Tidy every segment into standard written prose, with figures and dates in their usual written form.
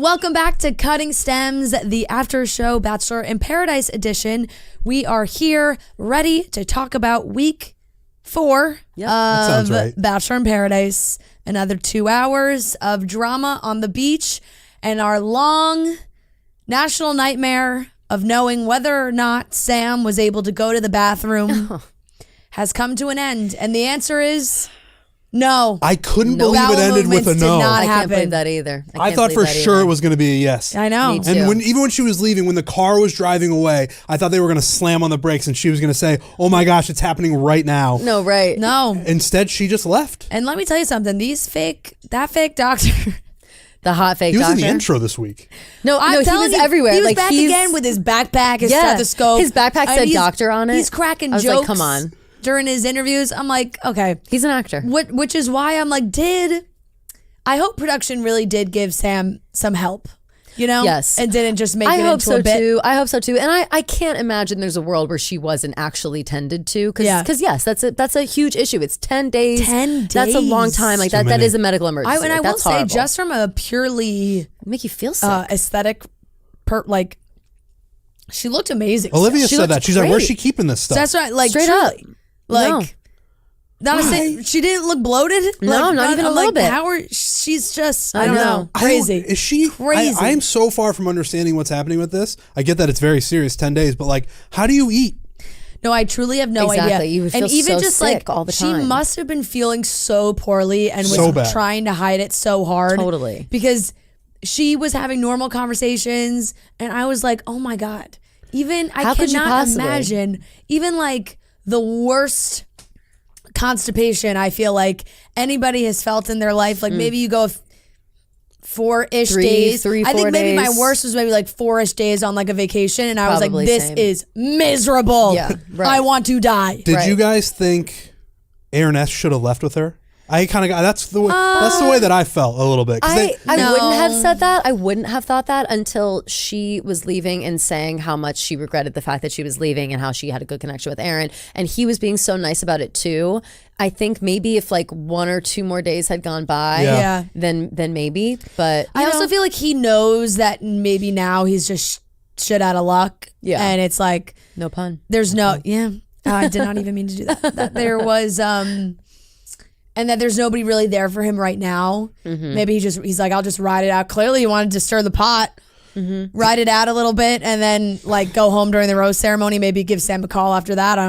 Welcome back to Cutting Stems, the after show Bachelor in Paradise edition. We are here ready to talk about week 4 of right. Bachelor in Paradise. Another 2 hours of drama on the beach and our long national nightmare of knowing whether or not Sam was able to go to the bathroom has come to an end. And the answer is... no. I couldn't believe it ended with a no. I can't believe that either. I thought for sure it was going to be a yes. I know. Me too. And even when she was leaving, when the car was driving away, I thought they were going to slam on the brakes and she was going to say, oh my gosh, it's happening right now. No, right. No. Instead, she just left. And let me tell you something. That fake doctor... the hot fake doctor. He was in the intro this week. No, he was everywhere. He was back again with his backpack, his stethoscope. His backpack said doctor on it. He's cracking jokes. Like, come on. During his interviews, I'm like, okay. He's an actor. Which is why I'm like, I hope production really did give Sam some help, you know? Yes. And didn't just make it into a bit. I hope so too. And I can't imagine there's a world where she wasn't actually tended to. Because yes, that's a huge issue. It's 10 days. 10 days. That's a long time. Like that is a medical emergency. I will say, just from a purely... make you feel sick. Aesthetic, she looked amazing. Olivia said that. She's like, where's she keeping this stuff? That's right. Like, straight truly. up. Like, not a say, she didn't look bloated. No, not even a little bit. She's just, I don't know, crazy. Is she crazy? I am so far from understanding what's happening with this. I get that it's very serious, 10 days, but like, how do you eat? No, I truly have no idea. Exactly. You would feel and even so just sick like all the time. She must have been feeling so poorly and was trying to hide it so hard. Totally. Because she was having normal conversations and I was like, oh my God. Even I cannot imagine even like the worst constipation I feel like anybody has felt in their life. Like maybe you go 4-ish days. I think maybe my worst was maybe like 4-ish days on like a vacation and I was like, this is miserable. Yeah, right. I want to die. Did you guys think Aaron S should have left with her? I kind of got that's the way that I felt a little bit. I wouldn't have said that. I wouldn't have thought that until she was leaving and saying how much she regretted the fact that she was leaving and how she had a good connection with Aaron. And he was being so nice about it too. I think maybe if like 1 or 2 more days had gone by, then maybe. But I also feel like he knows that maybe now he's just shit out of luck. Yeah, and it's like no pun. There's no I did not even mean to do that. That there was and that there's nobody really there for him right now. Mm-hmm. Maybe he's like, I'll just ride it out. Clearly he wanted to stir the pot, ride it out a little bit, and then like go home during the rose ceremony. Maybe give Sam a call after that. I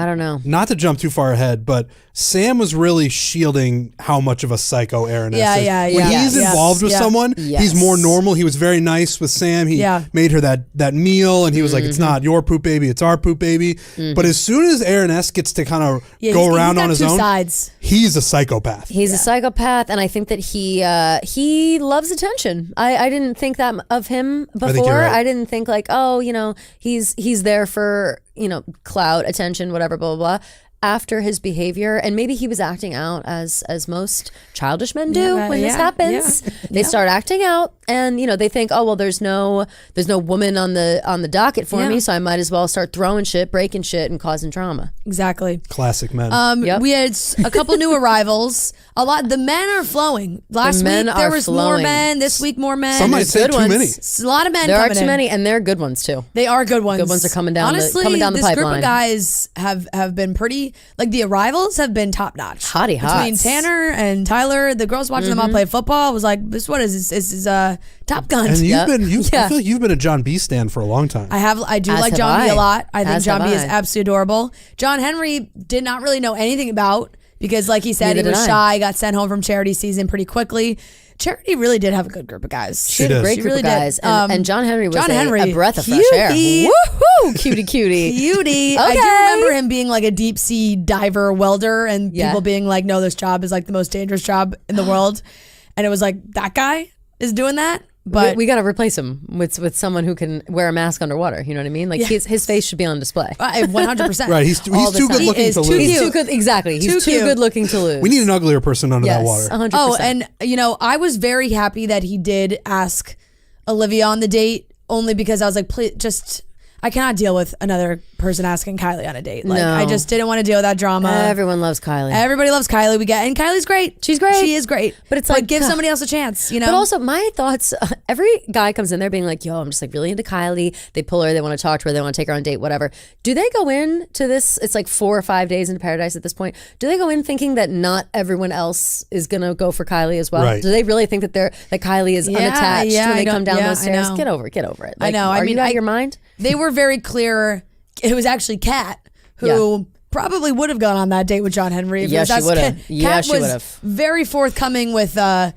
don't know. Not to jump too far ahead, but Sam was really shielding how much of a psycho Aaron is. Yeah. When he's involved with someone, he's more normal. He was very nice with Sam. He made her that meal, and he was like, it's not your poop baby, it's our poop baby. But as soon as Aaron S gets to kind of go around on his own, he's a psychopath. He's a psychopath, and I think that he loves attention. I didn't think that of him before. I didn't think like, he's there for clout, attention, whatever, blah, blah, blah. After his behavior, and maybe he was acting out as most childish men do when this happens. They start acting out, and they think, oh well, there's no woman on the docket for me, so I might as well start throwing shit, breaking shit, and causing drama. Exactly. Classic men. We had a couple new arrivals. A lot. The men are flowing. Last week there was more men. This week more men. Some might say too many. A lot of men. There are too many, and they're good ones too. They are good ones. Good ones are coming down. Honestly, coming down the pipeline. This group of guys have been pretty. Like the arrivals have been top notch. Hottie hots. Between Tanner and Tyler, the girls watching them all play football was like, what is this? This is Top Gun. And I feel like you've been a John B stan for a long time. I do like John B a lot. I think John B is absolutely adorable. John Henry did not really know anything about because like he said, he was shy, got sent home from charity season pretty quickly. Charity really did have a good group of guys. She had a great group of guys. And John Henry was a breath of fresh air. Woohoo! Cutie. Cutie. Okay. I do remember him being like a deep sea diver welder and people being like, no, this job is like the most dangerous job in the world. And it was like, that guy is doing that? But we got to replace him with someone who can wear a mask underwater. You know what I mean? Like his face should be on display. 100%. Right. He's too good looking to lose. He's too good. Exactly. He's too good looking to lose. We need an uglier person under that water. 100%. Oh, and I was very happy that he did ask Olivia on the date, only because I was like, please, just I cannot deal with another person asking Kylie on a date. Like, I just didn't want to deal with that drama. Everyone loves Kylie. Everybody loves Kylie. And Kylie's great. She's great. She is great. But it's like, give somebody else a chance, But also, my thoughts, every guy comes in there being like, yo, I'm just like really into Kylie. They pull her, they want to talk to her, they want to take her on a date, whatever. Do they go in to this? It's like 4 or 5 days into paradise at this point. Do they go in thinking that not everyone else is going to go for Kylie as well? Right. Do they really think that Kylie is unattached when they come down those stairs? I know. Get over it. Like, I know. Are you out of your mind? They were very clear. It was actually Kat who probably would have gone on that date with John Henry. Yeah, she would have. Kat was very forthcoming with, Kylie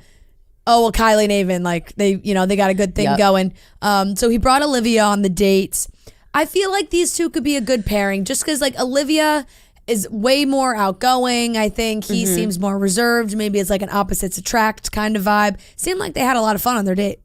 and Avon, like they got a good thing going. So he brought Olivia on the dates. I feel like these two could be a good pairing, just because like Olivia is way more outgoing. I think he seems more reserved. Maybe it's like an opposites attract kind of vibe. Seemed like they had a lot of fun on their date.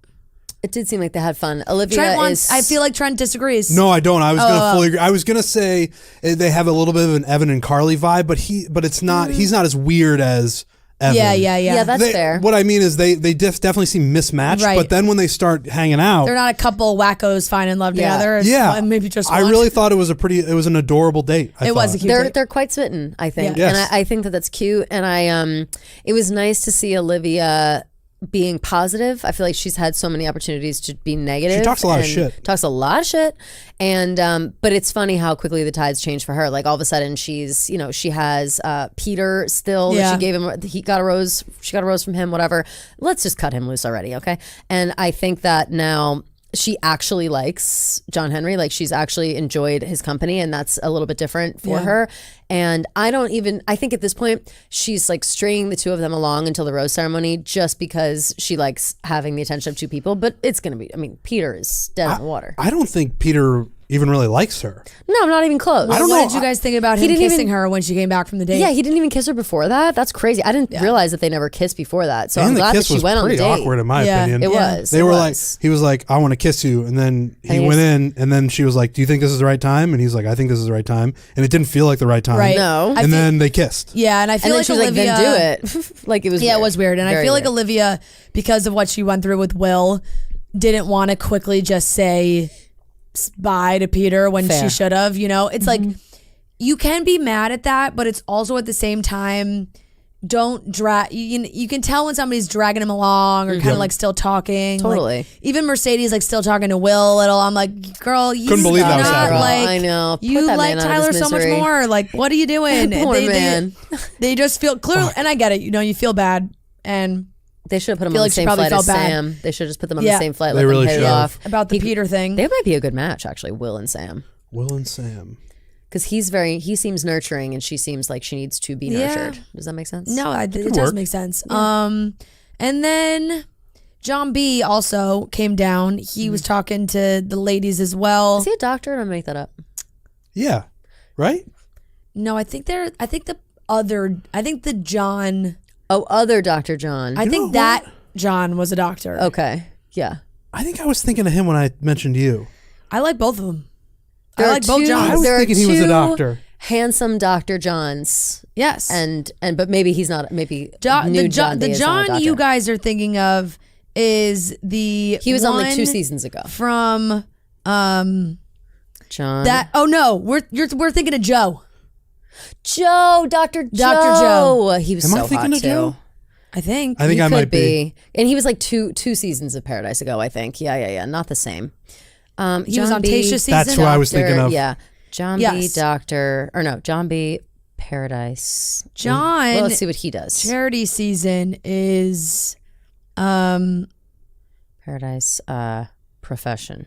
It did seem like they had fun. Olivia I feel like Trent disagrees. No, I don't. I was going to fully agree. I was going to say they have a little bit of an Evan and Carly vibe, but it's not. He's not as weird as Evan. Yeah. That's fair. What I mean is they definitely seem mismatched, but then when they start hanging out, they're not a couple wackos finding love together. Yeah, maybe just one. I really thought it was an adorable date. It was a cute date. They're quite smitten, I think, Yes. and I think that's cute. And it was nice to see Olivia being positive. I feel like she's had so many opportunities to be negative. She talks a lot of shit. And but it's funny how quickly the tides change for her. Like all of a sudden she has Peter still. She gave him, she got a rose from him, whatever. Let's just cut him loose already, okay? And I think that now she actually likes John Henry. Like she's actually enjoyed his company, and that's a little bit different for her. And I think at this point she's like stringing the two of them along until the rose ceremony, just because she likes having the attention of two people. But it's going to be, Peter is dead in the water. I don't think Peter even really likes her. No, not even close. I don't know. What did you guys think about him kissing her when she came back from the date? Yeah, he didn't even kiss her before that. That's crazy. I didn't realize that they never kissed before that. So And I'm the glad that kiss she was went on the pretty date. awkward in my opinion. It was. They were like, he was like, I want to kiss you, and then he went in, and then she was like, do you think this is the right time? And he's like, I think this is the right time, and it didn't feel like the right time. Right. No. And then they kissed. Yeah, and I feel And then like she was Olivia, like, then do it. Like it was. Yeah, weird. it was weird, and I Very feel like weird. Olivia, because of what she went through with Will, didn't want to quickly just say bye to Peter when she should have. It's like you can be mad at that, but it's also at the same time, don't drag. You can tell when somebody's dragging him along or kind of like still talking. Totally. Like, even Mercedes like still talking to Will a little. I'm like, girl, you Couldn't believe that was not happening. like. I know. Put You that like man out of Tyler his so much misery. more. Like, what are you doing? Poor man. They just feel clearly, and I get it. You feel bad, and They should have put him feel on like the she same probably flight as felt bad. Sam. They should have just put them on the same flight. They Let really them pay it should have. off. about the Peter thing. They might be a good match, actually, Will and Sam. Will and Sam. Because he seems nurturing, and she seems like she needs to be nurtured. Does that make sense? No, it does work. make sense. And then John B also came down. He was talking to the ladies as well. Is he a doctor? Or did I make that up? Yeah. Right? No, I think the John. Oh, other Dr. John. I think that John was a doctor. Okay. Yeah. I think I was thinking of him when I mentioned you. I like both of them. There I are like both two- Johns. I was there are thinking he was a two doctor. Handsome Dr. Johns. Yes. But maybe he's not. Maybe new John. The B is not a John you doctor. guys are thinking of is the He was on like one 2 seasons ago. from John. that. Oh no, we're thinking of Joe. Joe, Dr. Joe. Dr. Joe. He was Am so I thinking hot of too. Joe? I think. I think He I could might be. And he was like two seasons of Paradise ago, I think. Yeah. Not the same. He was on Tayshia's season. That's who I was thinking of. Yeah. John B. Yes. John B. Paradise. John. Well, let's see what he does. Charity season is Paradise profession.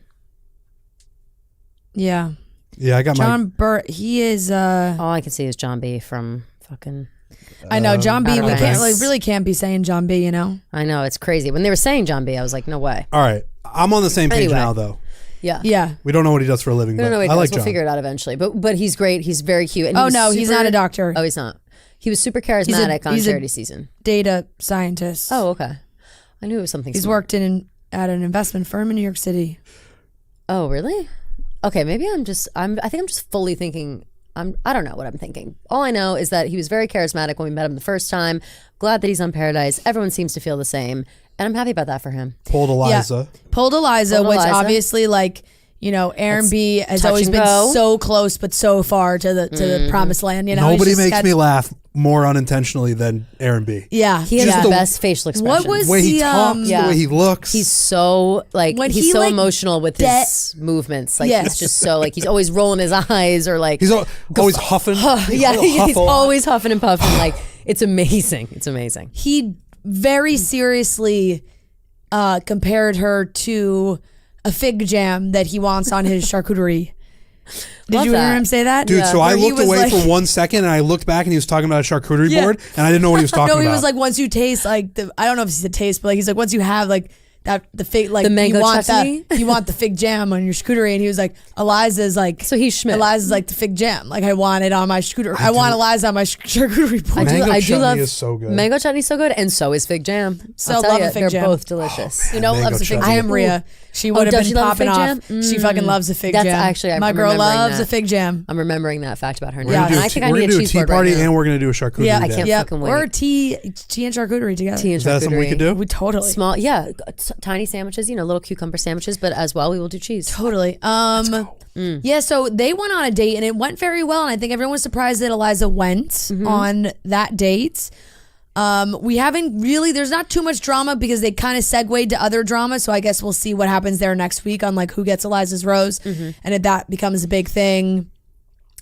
yeah. Yeah, I got John Burt. He is All I can see is John B. from fucking I know John B. We Banks. really can't be saying John B. You know. I know, it's crazy. When they were saying John B, I was like, no way. All right, I'm on the same page now, though. Yeah. We don't know what he does for a living, but I like John. We'll figure it out eventually. But he's great. He's very cute. And he's not a doctor. Oh, he's not. He was super charismatic on Charity Season. Data scientist. Oh, okay. I knew it was something. He's worked at an investment firm in New York City. Oh, really? Okay, maybe I think I'm just fully thinking. I don't know what I'm thinking. All I know is that he was very charismatic when we met him the first time. Glad that he's on Paradise. Everyone seems to feel the same, and I'm happy about that for him. Pulled Eliza, which obviously, like, you know, Aaron B has always been so close but so far to the promised land. You know, nobody makes me laugh more unintentionally than Aaron B. Yeah, he has the best facial expression. What was the way he talks, the way he looks? He's so he's so emotional with his movements. Like he's just so he's always rolling his eyes or like he's always huffing. He's always huffing and puffing. Like it's amazing. It's amazing. He very seriously compared her to a fig jam that he wants on his charcuterie. Did you hear him say that? Dude, so I looked away for 1 second and I looked back and he was talking about a charcuterie board and I didn't know what he was talking about. No, he was like, once you taste I don't know if it's a taste, but he's like, once you have the fig, the mango chutney? you want the fig jam on your charcuterie, and he was like, Eliza's like, so he's Schmidt. Eliza's like the fig jam, like I want it on my charcuterie. I want Eliza on my charcuterie board. Mango chutney is so good. Mango chutney's so good, and so is fig jam. So love a fig jam. They're both delicious. You know, loves a fig jam. Maria, she would have been popping off. She fucking loves a fig jam. That's actually my girl loves a fig jam. I'm remembering that fact about her now. Yeah, and I think I need a cheese tea party and we're gonna do a charcuterie. Yeah, I can't fucking wait. Or tea and charcuterie together. Tea and charcuterie. Is that something we could do? We totally small, tiny sandwiches. You know, little cucumber sandwiches, but as well we will do cheese. Totally. Yeah, so they went on a date and it went very well, and I think everyone was surprised that Eliza went on that date. We haven't really, there's not too much drama because they kind of segued to other drama, so I guess we'll see what happens there next week on like who gets Eliza's rose, and if that becomes a big thing.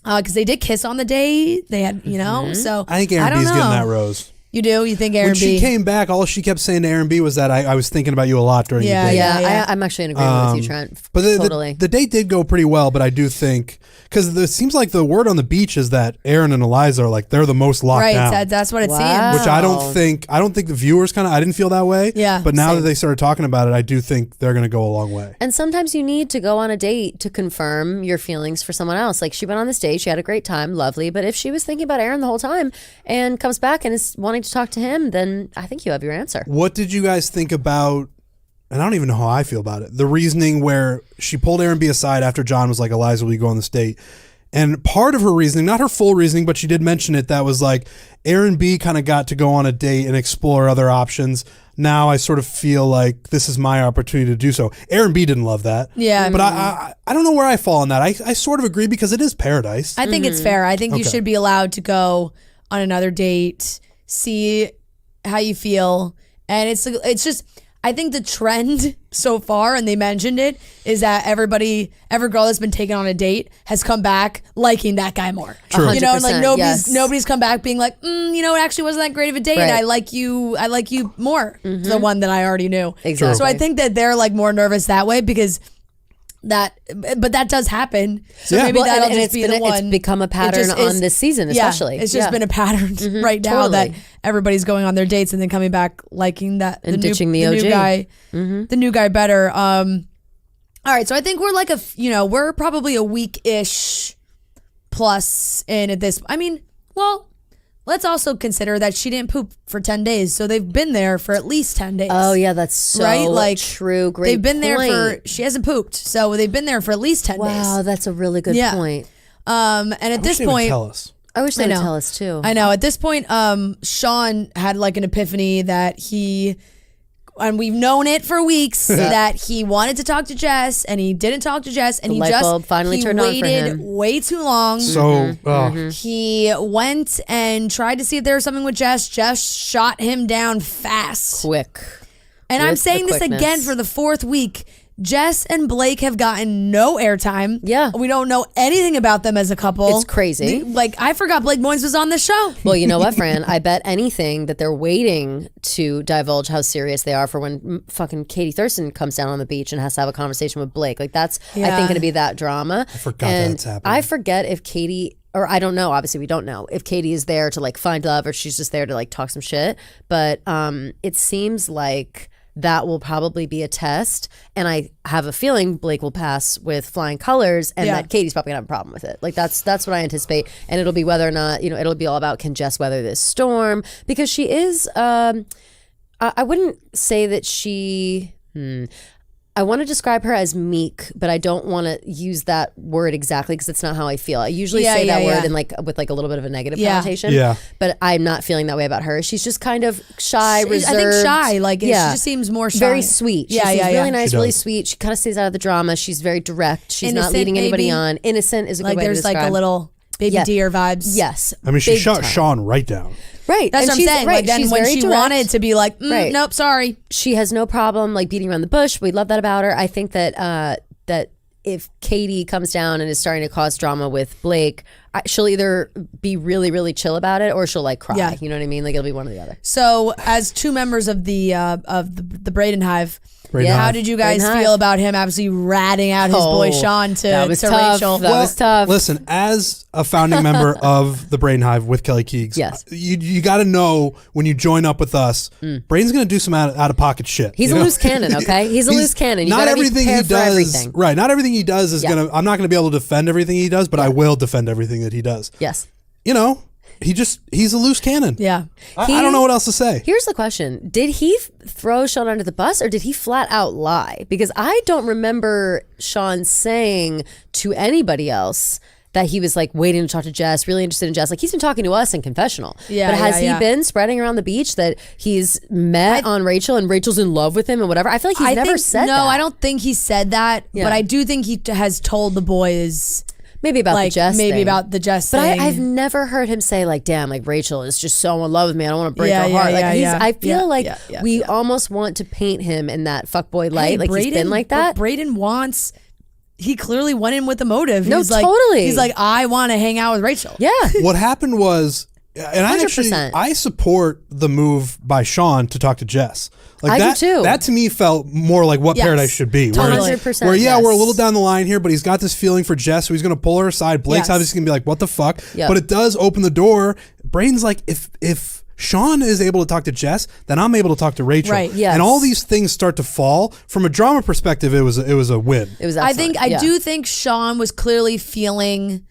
Because they did kiss on the date. They had, you know, so I think Aaron B's getting that rose. You do? You think Aaron B? When she came back, all she kept saying to Aaron B was that I was thinking about you a lot during the date. Yeah. I'm actually in agreement with you, Trent. But totally. The date did go pretty well, but I do think, because it seems like the word on the beach is that Aaron and Eliza are like, they're the most locked down. Right, that's what it seems. Which I don't think the viewers I didn't feel that way. Yeah. But now that they started talking about it, I do think they're going to go a long way. And sometimes you need to go on a date to confirm your feelings for someone else. Like she went on this date, she had a great time, lovely. But if she was thinking about Aaron the whole time and comes back and is wanting to talk to him, then I think you have your answer. What did you guys think about, and I don't even know how I feel about it, the reasoning where she pulled Aaron B aside after John was like, Eliza, will you go on this date? And part of her reasoning, not her full reasoning, but she did mention it, that was like, Aaron B kind of got to go on a date and explore other options. Now I sort of feel like this is my opportunity to do so. Aaron B didn't love that. Yeah. But I don't know where I fall on that. I sort of agree because it is paradise. I think it's fair. I think you should be allowed to go on another date, see how you feel, and it's just, I think the trend so far, and they mentioned it, is that every girl that's been taken on a date has come back liking that guy more. True. You know, and like nobody's come back being like, you know, it actually wasn't that great of a date. Right. I like you more, the one that I already knew. Exactly. So I think that they're like more nervous that way because but that does happen. So maybe that'll just be the one. It's become a pattern on this season, especially. It's just been a pattern right now that everybody's going on their dates and then coming back liking that and ditching the OG. New guy, the new guy better. All right, so I think we're like we're probably a week-ish plus in at this. I mean, well, let's also consider that she didn't poop for 10 days. So they've been there for at least 10 days. Oh, yeah, that's so true. Great They've been point. there she hasn't pooped. So they've been there for at least 10 days. Wow, that's a really good point. And at this point, tell us. I wish they would tell us too. I know. At this point, Shawn had like an epiphany that and we've known it for weeks, that he wanted to talk to Jess and he didn't talk to Jess, and the light bulb finally turned on for him. Waited way too long. So he went and tried to see if there was something with Jess. Jess shot him down fast. Quick. And I'm saying this again for the fourth week. Jess and Blake have gotten no airtime. Yeah. We don't know anything about them as a couple. It's crazy. I forgot Blake Moynes was on the show. Well, you know what, Fran? I bet anything that they're waiting to divulge how serious they are for when fucking Katie Thurston comes down on the beach and has to have a conversation with Blake. Like that's, I think, going to be that drama. I forgot that's happening. I forget if Katie or I don't know, obviously we don't know if Katie is there to like find love or she's just there to like talk some shit. But it seems like that will probably be a test. And I have a feeling Blake will pass with flying colors and that Katie's probably gonna have a problem with it. Like that's what I anticipate. And it'll be whether or not, it'll be all about can Jess weather this storm, because she is, I wouldn't say that she, I want to describe her as meek, but I don't want to use that word exactly because it's not how I feel. I usually say that word in like with like a little bit of a negative connotation. Yeah. But I'm not feeling that way about her. She's just kind of shy, reserved. I think shy. Like she just seems more shy. Very sweet. She seems really nice, really sweet. She kind of stays out of the drama. She's very direct. She's innocent, not leading anybody on. Innocent is a good way to describe. There's like a little baby deer vibes. Yes. I mean, she shot Shawn right down. Right. That's what I'm saying. Right. Like then when she wanted to be like, nope, sorry. She has no problem like beating around the bush. We love that about her. I think that that if Katie comes down and is starting to cause drama with Blake, she'll either be really, really chill about it or she'll like cry. Yeah. You know what I mean? Like it'll be one or the other. So as two members of the Braden Hive, how did you guys feel about him absolutely ratting out his boy Shawn to Rachel? That was tough. Listen, as a founding member of the Braden Hive with Kelly Keegs, you got to know when you join up with us, Braden's going to do some out of pocket shit. He's a loose cannon, okay? He's a loose cannon. You not everything he does, right? Not everything he does is gonna. I'm not going to be able to defend everything he does, but I will defend everything that he does. Yes. He's a loose cannon. Yeah. I don't know what else to say. Here's the question. Did he throw Shawn under the bus or did he flat out lie? Because I don't remember Shawn saying to anybody else that he was like waiting to talk to Jess, really interested in Jess. Like he's been talking to us in confessional. Yeah, but has he been spreading around the beach that he's met on Rachel and Rachel's in love with him and whatever? I feel like he's never said that. No, I don't think he said that. Yeah. But I do think he has told the boys... Maybe about the Jess thing. About the Jess thing. But I've never heard him say like, damn, like Rachel is just so in love with me. I don't want to break her heart. I feel like we almost want to paint him in that fuckboy light. Like Braden, he's been like that. Braden wants... He clearly went in with a motive. No, totally. He's like, I want to hang out with Rachel. Yeah. What happened was... And 100%. I support the move by Shawn to talk to Jess. Like I do too. That to me felt more like what Paradise should be. 100%. Where we're a little down the line here, but he's got this feeling for Jess, so he's going to pull her aside. Blake's obviously going to be like, what the fuck? Yep. But it does open the door. Braden's like, if Shawn is able to talk to Jess, then I'm able to talk to Rachel. Right. Yes. And all these things start to fall. From a drama perspective, it was a win. It was excellent. I do think Shawn was clearly feeling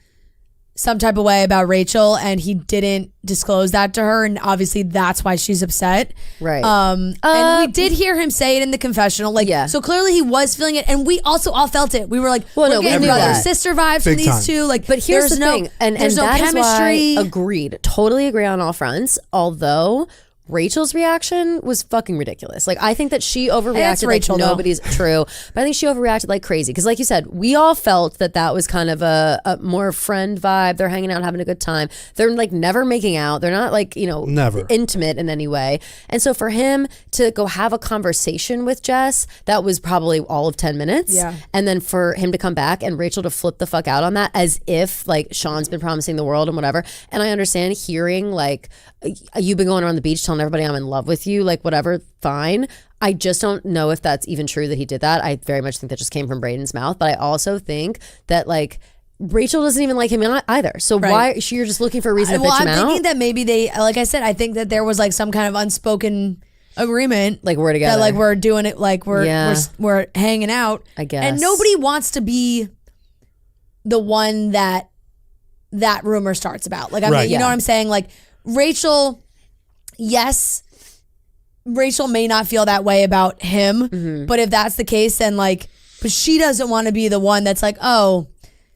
some type of way about Rachel and he didn't disclose that to her, and obviously that's why she's upset. Right. And we did hear him say it in the confessional. So clearly he was feeling it, and we also all felt it. We were like, we're getting brother sister vibes from these two. Like, but here's the thing, and there's no chemistry. Agreed. Totally agree on all fronts. Although Rachel's reaction was fucking ridiculous. Like, I think that she overreacted Rachel, like nobody's true. But I think she overreacted like crazy. Because like you said, we all felt that was kind of a more friend vibe. They're hanging out, having a good time. They're like never making out. They're not like, never intimate in any way. And so for him to go have a conversation with Jess, that was probably all of 10 minutes. Yeah. And then for him to come back and Rachel to flip the fuck out on that as if like Shawn's been promising the world and whatever. And I understand hearing like, you've been going around the beach telling everybody I'm in love with you, like whatever, fine. I just don't know if that's even true that he did that. I very much think that just came from Braden's mouth, but I also think that like Rachel doesn't even like him either. So why you're just looking for a reason to bitch him out? I'm thinking that maybe they, like I said, I think that there was like some kind of unspoken agreement, like we're together, that like we're doing it, like we're hanging out, I guess. And nobody wants to be the one that rumor starts about. Like I mean, you know what I'm saying? Like Rachel, yes, Rachel may not feel that way about him, but if that's the case, then like, but she doesn't want to be the one that's like, oh,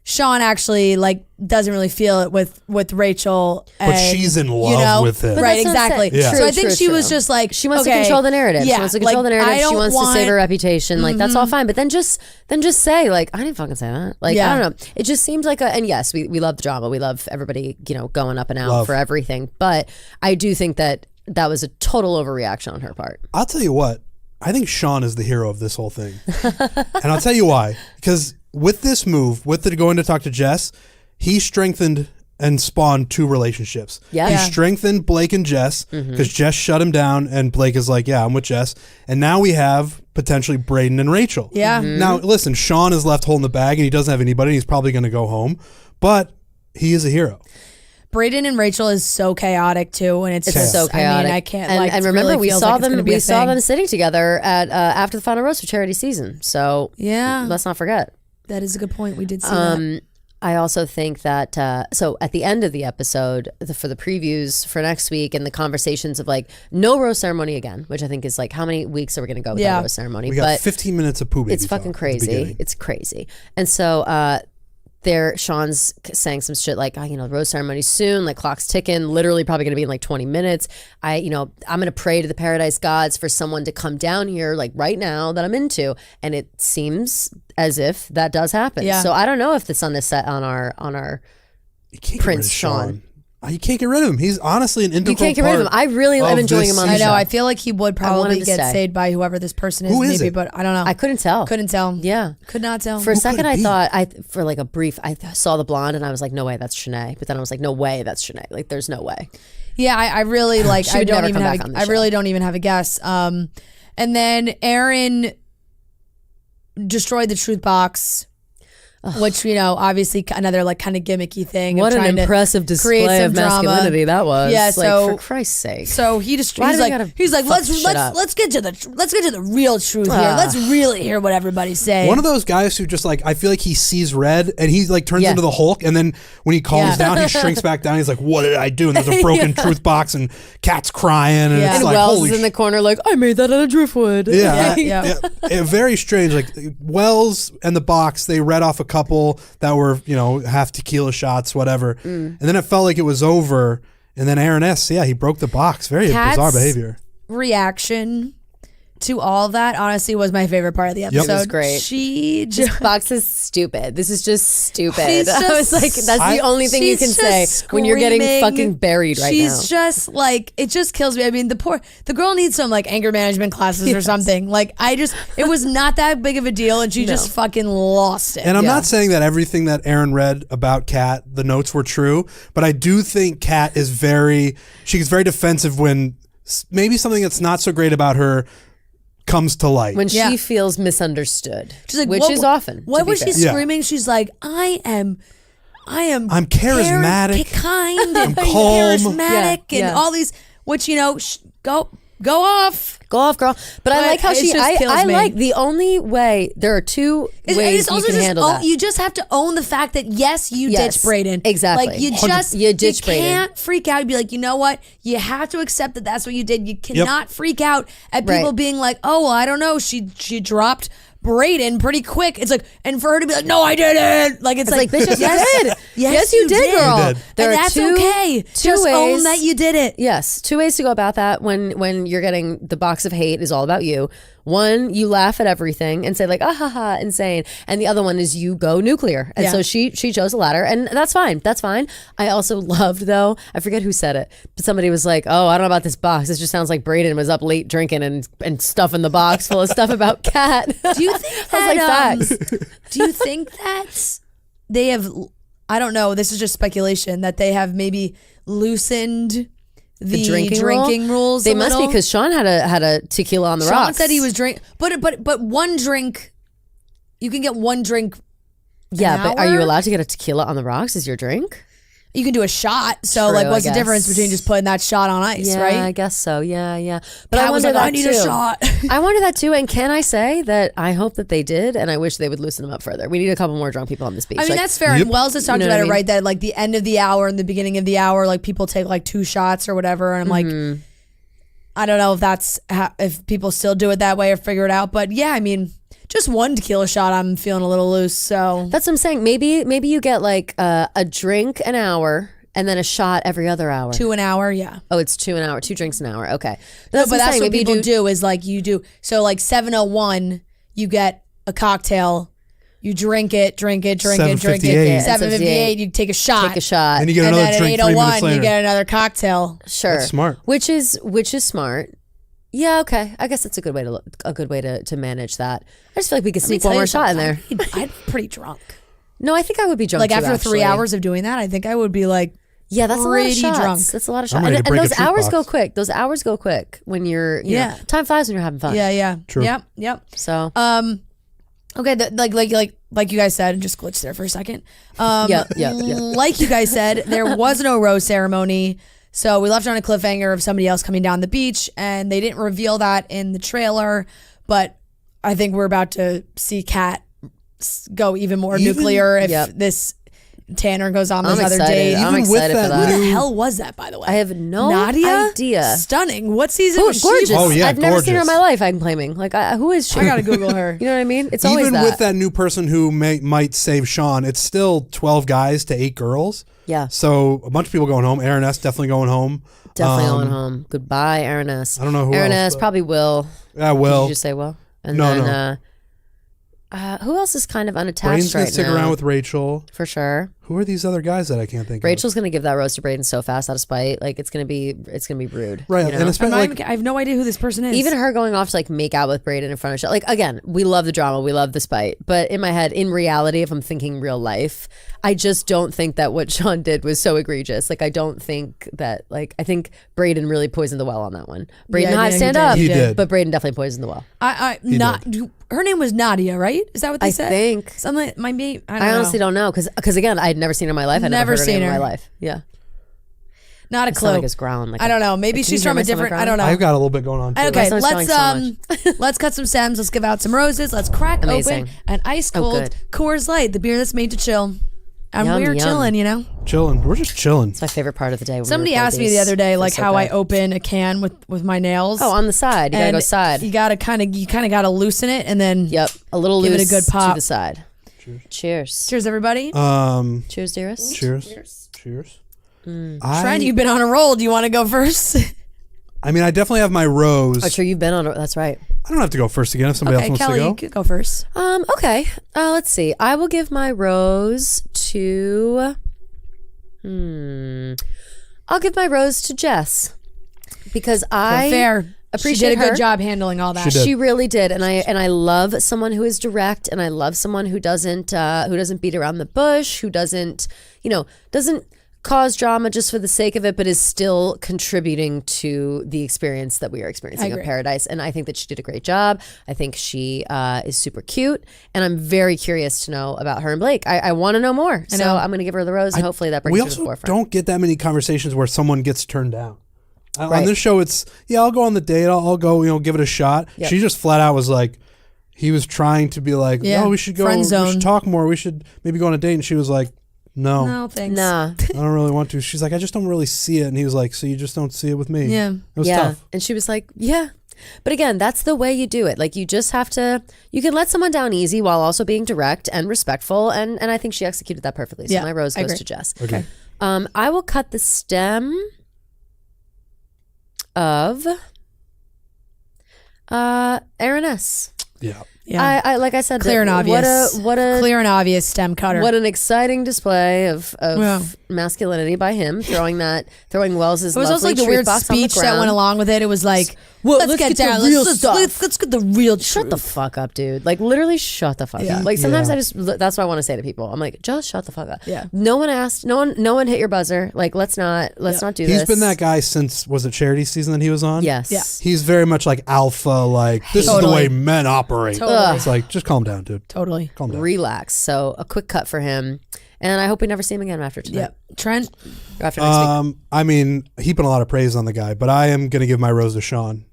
Shawn actually like doesn't really feel it with Rachel, but she's in love with him, right? Exactly. Yeah. So I think she was just like, she wants to control the narrative. Yeah, she wants to control the narrative. She wants to save her reputation. Like that's all fine, but then just say like, I didn't fucking say that. Like I don't know. It just seems like and yes, we love the drama. We love everybody going up and out for everything. But I do think that was a total overreaction on her part. I'll tell you what. I think Shawn is the hero of this whole thing, and I'll tell you why. Because with this move, with the going to talk to Jess, he strengthened and spawned two relationships. Yeah. He strengthened Blake and Jess because Jess shut him down and Blake is like, yeah, I'm with Jess. And now we have potentially Braden and Rachel. Yeah. Now, listen, Shawn is left holding the bag and he doesn't have anybody. He's probably going to go home. But he is a hero. Brayden and Rachel is so chaotic too, and it's just so chaotic. I mean, I can't. And remember, really we saw them. We saw them sitting together at after the final roast for charity season. So yeah, let's not forget. That is a good point. We did see that. I also think that so at the end of the episode for the previews for next week and the conversations of like no roast ceremony again, which I think is like how many weeks are we going to go without roast ceremony? We got 15 minutes of poo baby. It's fucking crazy. It's crazy. And so Shawn's saying some shit like, roast ceremony soon, like clock's ticking, literally probably going to be in like 20 minutes. I'm going to pray to the paradise gods for someone to come down here like right now that I'm into. And it seems as if that does happen. Yeah. So I don't know if the sun is set on our Prince Shawn. You can't get rid of him. He's honestly an integral part. You can't get rid of him. I really am enjoying him on the show. I know. I feel like he would probably get saved by whoever this person is. Who is maybe, it? But I don't know. I couldn't tell. Yeah. Could not tell. For a second, I thought, for like a brief, I saw the blonde and I was like, no way, that's Shanae. But then I was like, no way, that's Shanae. Like, there's no way. Yeah, I really like. I really don't even have a guess. And then Aaron destroyed the truth box. Which, obviously another like kind of gimmicky thing. What an impressive display of masculinity that was. Yeah, so for Christ's sake. So he's like, let's get to the real truth here. Let's really hear what everybody's saying. One of those guys who just like, I feel like he sees red and he like turns into the Hulk, and then when he calms down, he shrinks back down. He's like, what did I do? And there's a broken truth box and cat's crying, and it's like, Wells is in the corner like, I made that out of driftwood. Very strange. Like Wells and the box, they read off a couple that were, half tequila shots, whatever. And then it felt like it was over. And then Aaron S., he broke the box. Very bizarre behavior. Reaction to all that, honestly, was my favorite part of the episode. It was great. This box is stupid. This is just stupid. I was like, that's the only thing you can say when you're getting fucking buried right now. She's just like, it just kills me. I mean, the girl needs some like anger management classes or something. Like, it was not that big of a deal, and she just fucking lost it. And I'm not saying that everything that Aaron read about Kat, the notes were true, but I do think Kat is she's very defensive when maybe something that's not so great about her comes to light. When she feels misunderstood, she's like, which is often. What was she screaming? She's like, I'm charismatic, kind, and calm, charismatic, and all these. Which go off, girl. But I like how I like the only way. There are two ways you can handle that. You just have to own the fact that you ditch Brayden. Exactly. Like you ditch Brayden. You can't freak out and be like, you know what? You have to accept that that's what you did. You cannot freak out at people being like, oh, well, I don't know. She dropped Brayden pretty quick. It's like, and for her to be like, no, I didn't. Like it's like bitch, yes, you did. Yes, you did, girl. You did. And that's okay. Just own that you did it. Yes, two ways to go about that when you're getting the box of hate is all about you. One, you laugh at everything and say like, ah ha ha, insane. And the other one is you go nuclear. And so she chose the latter, and that's fine. That's fine. I also loved, though, I forget who said it, but somebody was like, oh, I don't know about this box. This just sounds like Brayden was up late drinking and stuffing the box full of stuff about Kat. Do you think that, do you think that they have, I don't know, this is just speculation, that they have maybe loosened the drinking rules? They must be, because Shawn had a tequila on the rocks. Shawn said he was but one drink, you can get one drink. Yeah, but are you allowed to get a tequila on the rocks as your drink? You can do a shot. So true, like, what's the difference between just putting that shot on ice, right? I guess so. Yeah. But I wonder like, that I need too. A shot. I wonder that too. And can I say that I hope that they did, and I wish they would loosen them up further. We need a couple more drunk people on this beach. I mean, that's fair. Yep. And Wells has talked about it, right? That like the end of the hour and the beginning of the hour, like people take like 2 shots or whatever. And I'm like, I don't know if that's if people still do it that way or figure it out. But yeah, I mean, just one tequila shot, I'm feeling a little loose. So that's what I'm saying. Maybe you get like a drink an hour. And then a shot every other hour. 2 an hour, yeah. Oh, it's 2 an hour, 2 drinks an hour. Okay. But that's what people do is like you do. So like 7:01, you get a cocktail. You drink it. 7:58, you take a shot. And you get another drink 3 minutes later. You get another cocktail. Sure. That's smart. Which is smart. Yeah, okay. I guess that's a good way to manage that. I just feel like we could sneak one more shot in there. I'm pretty drunk. No, I think I would be drunk like too, after actually. 3 hours of doing that, I think I would be like, yeah, that's a lot of shots. Drunk. That's a lot of shots. And those hours go quick. Those hours go quick when you're, you know, time flies when you're having fun. Yeah. True. Yep. So, Okay, like you guys said, just glitched there for a second. Yeah. Like you guys said, there was no rose ceremony, so we left on a cliffhanger of somebody else coming down the beach, and they didn't reveal that in the trailer. But I think we're about to see Kat go even more nuclear if this Tanner goes on this other date. I'm excited for that. Who the hell was that, by the way? I have no Nadia? idea. Stunning. What season was she? Gorgeous. Oh, yeah, I've never seen her in my life. I'm claiming. Like, who is she? I gotta Google her. You know what I mean? It's always even that. with that new person who might save Shawn, it's still 12 guys to 8 girls. Yeah. So a bunch of people going home. Aaron S. definitely going home. Definitely going home. Goodbye, Aaron S. I don't know who Aaron else, S. Probably Will. Yeah, Will. Did you just say Will? And No. Who else is kind of unattached Braden's right gonna stick now? around with Rachel. For sure. Who are these other guys that I can't think Rachel's gonna give that rose to Braden so fast out of spite. Like it's gonna be rude. Right, you know? and especially I have no idea who this person is. Even her going off to like make out with Braden in front of Shawn. Like again, we love the drama, we love the spite, but in my head, in reality, if I'm thinking real life, I just don't think that what Shawn did was so egregious. Like I don't think that. Like I think Braden really poisoned the well on that one. Braden, stand up. He did. But Braden definitely poisoned the well. Her name was Nadia, right? Is that what they said? I think. Something might be. I honestly don't know because again, I had never seen her in my life. I never heard her name in my life. Yeah. Not a It's clue. not like it's ground. Like I don't know. Maybe like, she's from a different. I don't know. I've got a little bit going on too. Okay, My son's showing let's cut some stems. Let's give out some roses. Let's crack Amazing. open an ice cold good. Coors Light, the beer that's made to chill. And Yum, we're yum. chilling, you know. Chilling. We're just chilling. It's my favorite part of the day. When Somebody we record asked me these. the other day, Feels like so how I good. open a can with my nails. Oh, on the side. You gotta And go side. You gotta kind of gotta loosen it and then. Yep, a little Give it a loose good pop. to the side. Cheers. Cheers, everybody. Cheers, dearest. Cheers. Trent, you've been on a roll. Do you want to go first? I mean, I definitely have my rose. Oh, sure, you've been on. That's right. I don't have to go first again if somebody else Okay, wants Kelly, to you go. could go first. Okay. Let's see. I will give my rose to. I'll give my rose to Jess because I Fair. appreciate She did a her. good job handling all that. She did. She really did, and I love someone who is direct, and I love someone who doesn't beat around the bush, who doesn't cause drama just for the sake of it, but is still contributing to the experience that we are experiencing of Paradise. And I think that she did a great job. I think she is super cute, and I'm very curious to know about her and Blake. I want to know more, so I'm going to give her the rose, and hopefully that brings We her to the also forefront. don't get that many conversations where someone gets turned down. On this show, it's I'll go on the date. I'll go, give it a shot. Yep. She just flat out was like, he was trying to be like, oh, we should go, we should talk more. We should maybe go on a date. And she was like, no, thanks. Nah. I don't really want to. She's like, I just don't really see it. And he was like, so you just don't see it with me. Yeah. It was tough. And she was like, yeah. But again, that's the way you do it. Like you just have to, you can let someone down easy while also being direct and respectful. And I think she executed that perfectly. So my rose goes to Jess. Okay. I will cut the stem of Aaron S. Yeah. Yeah. I like I said, Clear and obvious. What a clear and obvious stem cutter. What an exciting display of masculinity by him, throwing Wells's. It was also like the weird speech that went along with it. It was like, well, let's get down. Let's get the real truth. Shut the fuck up, dude. Like literally shut the fuck up. Like sometimes that's what I want to say to people. I'm like, just shut the fuck up. Yeah. No one asked, no one hit your buzzer. Like let's not do this. He's been that guy since, was it charity season that he was on? Yes. Yeah. He's very much like alpha, like this is the way men operate. Totally. It's like, just calm down, dude. Totally. Calm down. Relax. So a quick cut for him. And I hope we never see him again after tonight. Yeah. Trent? Or after next week. I mean, heaping a lot of praise on the guy, but I am going to give my rose to Shawn.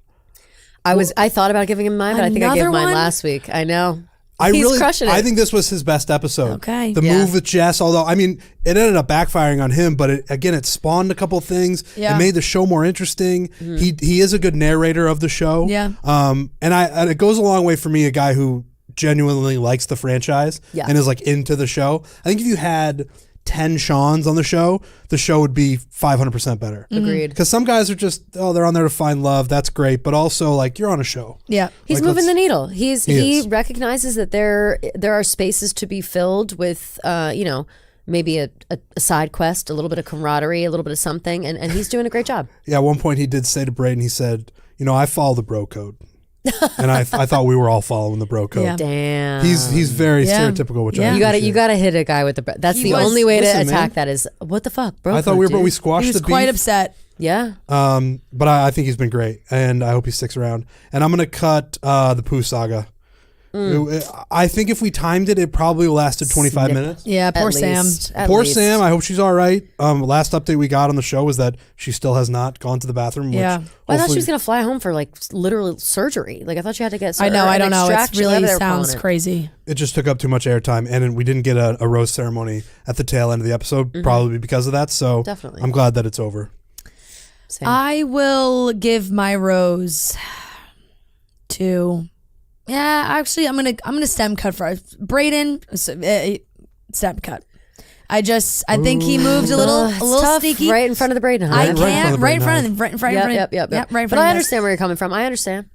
I thought about giving him mine, but I think I gave Another mine one? last week. I know. He's crushing it. I think this was his best episode. Okay. The move with Jess, although, I mean, it ended up backfiring on him, but it spawned a couple of things. Yeah. It made the show more interesting. He is a good narrator of the show. Yeah. And it goes a long way for me, a guy who genuinely likes the franchise and is like into the show. I think if you had 10 Shawns on the show would be 500% better. Agreed. Because some guys are just, they're on there to find love. That's great. But also, like, you're on a show. Yeah. He's moving the needle. He recognizes that there are spaces to be filled with, maybe a side quest, a little bit of camaraderie, a little bit of something. And he's doing a great job. Yeah, at one point he did say to Braden, he said, I follow the bro code. And I thought we were all following the bro code. Yeah. Damn. He's very stereotypical, which I appreciate. You gotta hit a guy with the. That's the only way to attack that is what the fuck, bro. I thought we squashed He was the quite beef. upset. Yeah. But I think he's been great, and I hope he sticks around. And I'm gonna cut the Pooh saga I think if we timed it, it probably lasted 25 minutes. Yeah, poor Sam. Poor Sam. I hope she's all right. Last update we got on the show was that she still has not gone to the bathroom. Yeah. Which I thought she was going to fly home for like literal surgery. Like I thought she had to get. I know. I don't know. It really sounds crazy. It just took up too much airtime, and we didn't get a rose ceremony at the tail end of the episode, probably because of that. So definitely, I'm glad that it's over. Same. I will give my rose to. Yeah, actually, I'm gonna stem cut for Brayden. Stem cut. I think he moved a little tough, sneaky, right in front of the Brayden. I can't right in front of him. Yep. But I understand where you're coming from. I understand.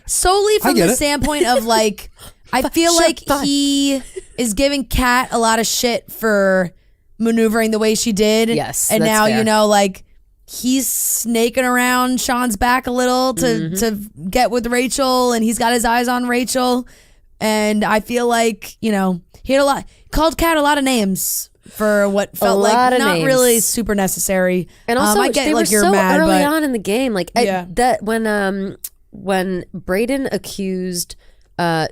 Solely from the standpoint of like, I feel like he is giving Kat a lot of shit for maneuvering the way she did. Yes, and that's now fair. like. He's snaking around Shawn's back a little to get with Rachel, and he's got his eyes on Rachel. And I feel like, he had called Kat a lot of names for what felt like not names. Really super necessary. And also, I get they like were you're so mad, early but on in the game. Like yeah. that when Brayden accused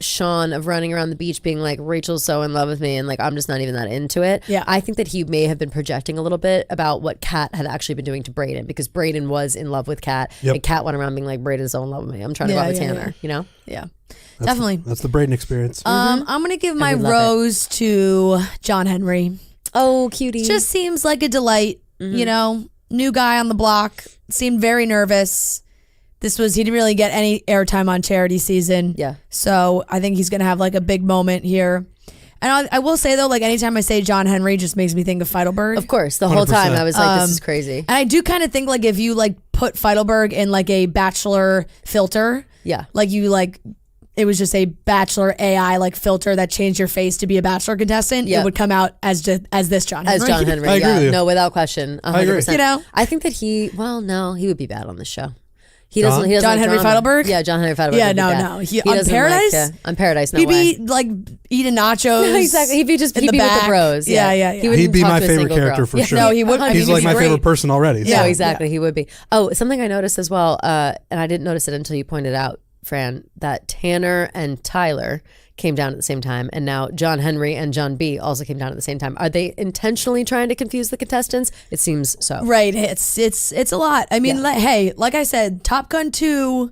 Shawn of running around the beach being like, Rachel's so in love with me and like I'm just not even that into it. Yeah. I think that he may have been projecting a little bit about what Kat had actually been doing to Brayden, because Brayden was in love with Kat and Kat went around being like, Brayden's so in love with me. I'm trying to go out with Tanner, Yeah. Definitely. That's the Brayden experience. I'm gonna give my rose to John Henry. Oh, cutie. Just seems like a delight, new guy on the block, seemed very nervous. He didn't really get any airtime on Charity season. Yeah. So I think he's going to have like a big moment here. And I will say though, like anytime I say John Henry, just makes me think of Feidelberg. Of course. The whole 100%. time I was like, this is crazy. And I do kind of think like if you like put Feidelberg in like a Bachelor filter. Yeah. Like it was just a Bachelor AI like filter that changed your face to be a Bachelor contestant. It would come out as this John Henry. As John Henry. I agree with you. No, without question. 100%. I agree. I think that he would be bad on the show. He John? doesn't. He doesn't John like Henry drama. Feidelberg? Yeah, John Henry Feidelberg. Yeah, would be no, bad. no. He on doesn't Paradise? on Paradise, no He'd way. be like eating nachos. Exactly. He'd be with back. the bros. Yeah. He wouldn't He'd be talk my to a favorite single character girl. for sure. No, he would. He's like my favorite person already. Yeah, so. exactly. He would be. Oh, something I noticed as well, and I didn't notice it until you pointed out, Fran, that Tanner and Tyler came down at the same time, and now John Henry and John B also came down at the same time. Are they intentionally trying to confuse the contestants? It seems so. Right. It's a lot. I mean, like I said, Top Gun 2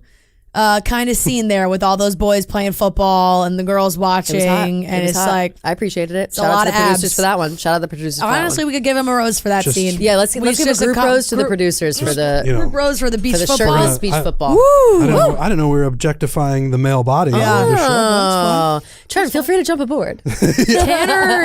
kind of scene there with all those boys playing football and the girls watching, and it's hot. like I appreciated it. a Shout out lot to the of producers abs. for that one. Shout out to the producers. For honestly, we could give him a rose for that scene. yeah, let's give a group rose to the producers for the group rose for the beach for the football. shirtless beach football. I didn't know we were objectifying the male body. Oh, Trent, feel free to jump aboard.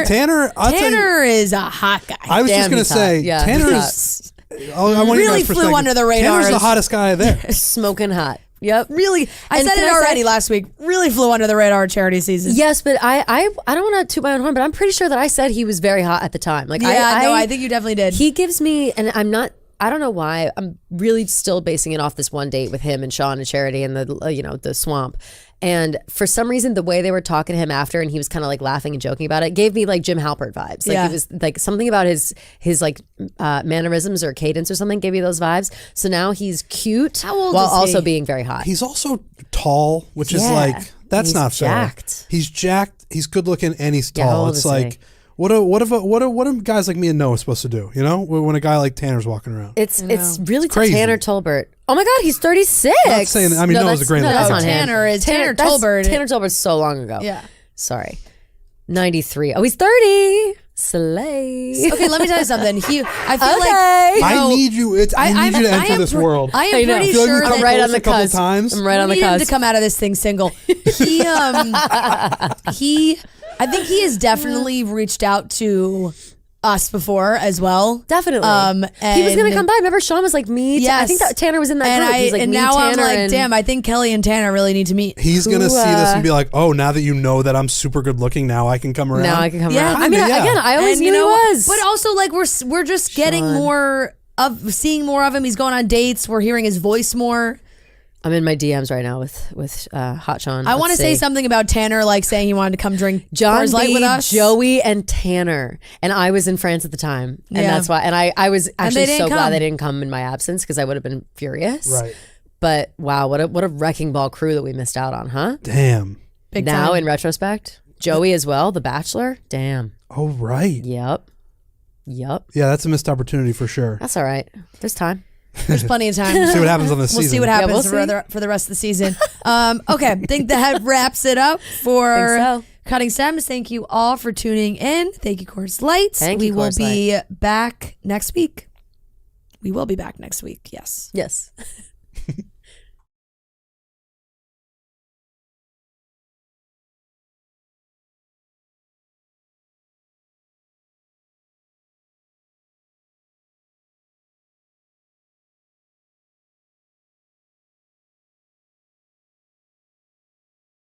Tanner is a hot guy. I was just Damn, gonna he's hot. say Yeah, Tanner's. I want really you guys flew under the radar. Tanner's the hottest guy there. Smoking hot. Yep. Really, I And said can it I already say- last week. Really flew under the radar Charity season. Yes, but I don't want to toot my own horn, but I'm pretty sure that I said he was very hot at the time. Like I think you definitely did. He gives me, and I don't know why. I'm really still basing it off this one date with him and Shawn and Charity and the swamp. And for some reason, the way they were talking to him after, and he was kind of like laughing and joking about it, gave me like Jim Halpert vibes. Like it was like something about his like mannerisms or cadence or something gave me those vibes. So now he's cute How old while is he? also being very hot. He's also tall, which is like that's He's not fair. jacked. He's jacked. He's good looking, and he's Yeah, how tall. old It's is like he? what do guys like me and Noah supposed to do? You know, when a guy like Tanner's walking around. It's really crazy. Tanner Tolbert. Oh my God, he's 36. Not saying that- I mean, Noah's a great that's looking not him. Tanner that's- Tolbert. Tanner Tolbert's so long ago. Yeah. Sorry. 93. Oh, he's 30. Slay. Okay, let me tell you something. I feel Okay. like I need you. I need you to enter this world. I I am know. pretty I feel like sure we've come that right on close the a couple cusp. times. I'm right on the we need him cusp. to come out of this thing single. I think he has definitely reached out to us before as well. Definitely. He was and- gonna come by. Remember, Shawn was like, me. Yes. I think that Tanner was in that and group. He's like, and me, now I'm Tanner, like, and damn, I think Kelly and Tanner really need to meet. He's gonna see this and be like, "Oh, now that you know that I'm super good looking, now I can come around." now I can come Yeah. around. I mean, Kinda, yeah. again, I always And knew he was. But also, like, we're just getting more of seeing more of him. He's going on dates. We're hearing his voice more. I'm in my DMs right now with Hot Shawn. I want to Let's say see. something about Tanner, like saying he wanted to come drink John Coors Light B, with us. Joey, and Tanner. And I was in France at the time. And Yeah. that's why. And I was actually didn't so glad come. they didn't come in my absence because I would have been furious. Right. But wow, what a wrecking ball crew that we missed out on, huh? Damn. Big now time. in retrospect, Joey as well, The Bachelor. Damn. Oh, right. Yep. Yeah, that's a missed opportunity for sure. That's all right. There's time. There's plenty of time. See what happens on this season. We'll see what happens for the rest of the season. Okay, I think that wraps it up for Cutting Stems. Thank you all for tuning in. Thank you, Coors Lights. We will be back next week. We will be back next week. Yes. Yes.